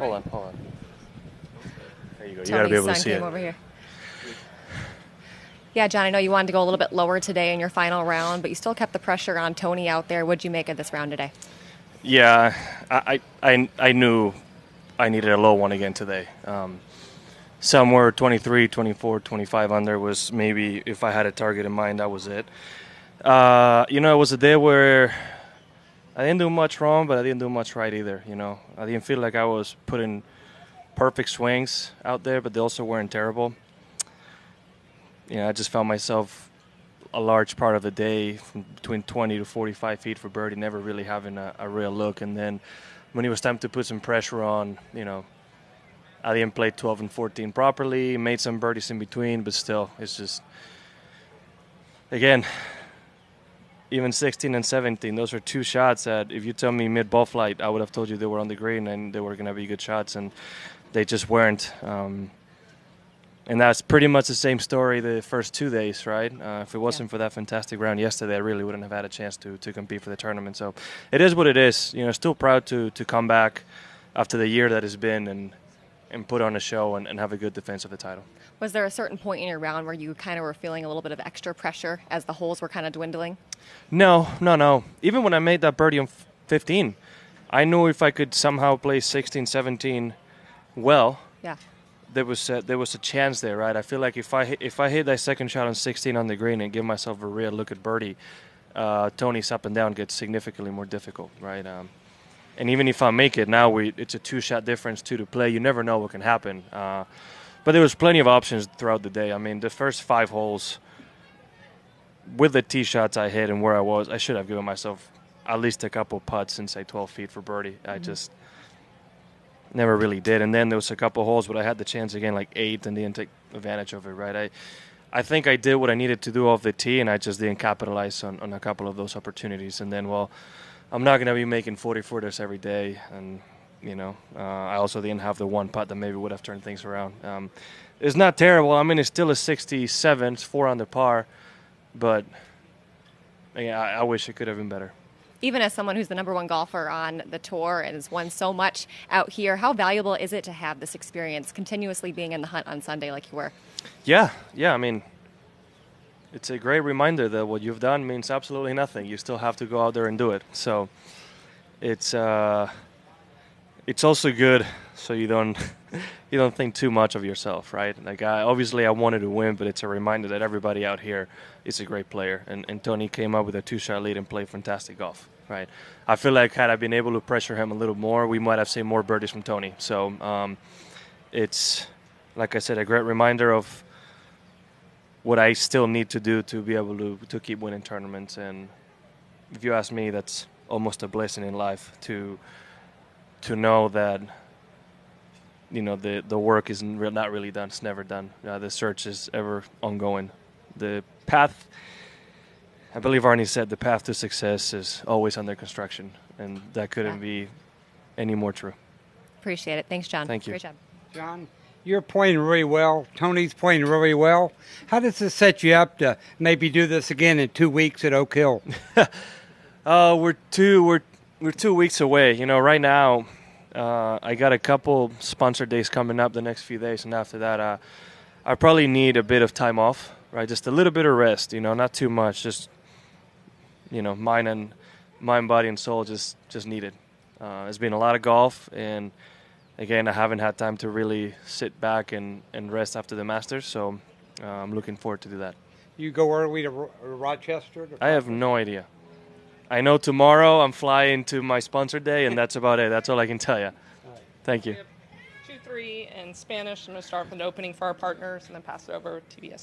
Hold on, hold on. There you go. You Tony's gotta be able to son see came it. over here. Yeah, John, I know you wanted to go a little bit lower today in your final round, but you still kept the pressure on Tony out there. What'd you make of this round today? Yeah, I knew I needed a low one again today. Somewhere 23, 24, 25 under was maybe, if I had a target in mind, that was it. It was a day where I didn't do much wrong, but I didn't do much right either. I didn't feel like I was putting perfect swings out there, but they also weren't terrible. I just found myself a large part of the day from between 20 to 45 feet for birdie, never really having a real look. And then when it was time to put some pressure on, I didn't play 12 and 14 properly, made some birdies in between, but still, it's just, again, even 16 and 17, those are two shots that if you tell me mid-ball flight, I would have told you they were on the green and they were going to be good shots, and they just weren't. And that's pretty much the same story the first 2 days, right? If it wasn't for that fantastic round yesterday, I really wouldn't have had a chance to compete for the tournament. So it is what it is. Still proud to come back after the year that has been and put on a show and have a good defense of the title. Was there a certain point in your round where you kind of were feeling a little bit of extra pressure as the holes were kind of dwindling? No. Even when I made that birdie on 15, I knew if I could somehow play 16, 17 well, yeah, there was a chance there, right? I feel like if I hit that second shot on 16 on the green and give myself a real look at birdie, Tony's up and down gets significantly more difficult, right? And even if I make it, now it's a 2-shot difference, 2 to play. You never know what can happen. But there was plenty of options throughout the day. I mean, the first 5 holes, with the tee shots I hit and where I was, I should have given myself at least a couple putts inside 12 feet for birdie. I just never really did. And then there was a couple holes, but I had the chance again, like 8, and didn't take advantage of it, right? I think I did what I needed to do off the tee, and I just didn't capitalize on a couple of those opportunities. And then, I'm not going to be making 40-footers every day, and I also didn't have the one putt that maybe would have turned things around. It's not terrible. I mean, it's still a 67. It's 4 under par, but I wish it could have been better. Even as someone who's the number 1 golfer on the tour and has won so much out here, how valuable is it to have this experience, continuously being in the hunt on Sunday like you were? Yeah. I mean, it's a great reminder that what you've done means absolutely nothing. You still have to go out there and do it. So it's also good so you don't think too much of yourself, right? Like obviously I wanted to win, but it's a reminder that everybody out here is a great player. And Tony came up with a 2-shot lead and played fantastic golf, right? I feel like had I been able to pressure him a little more, we might have seen more birdies from Tony. So it's, like I said, a great reminder of what I still need to do to be able to keep winning tournaments. And if you ask me, that's almost a blessing in life to know that the work is not really done. It's never done. The search is ever ongoing. The path, I believe Arnie said, the path to success is always under construction, and that couldn't be any more true. Appreciate it. Thanks, John. Thank you. Great job. John, you're playing really well. Tony's playing really well. How does this set you up to maybe do this again in 2 weeks at Oak Hill? We're 2 weeks away. Right now, I got a couple sponsor days coming up the next few days, and after that, I probably need a bit of time off, right? Just a little bit of rest, not too much. Just, mind, body, and soul just needed. It's been a lot of golf, and again, I haven't had time to really sit back and rest after the Masters, so I'm looking forward to do that. You go early to Rochester? I have no idea. I know tomorrow I'm flying to my sponsor day, and that's about it. That's all I can tell you. Right. Thank you. 2-3 in Spanish. I'm going to start with an opening for our partners and then pass it over to TBS.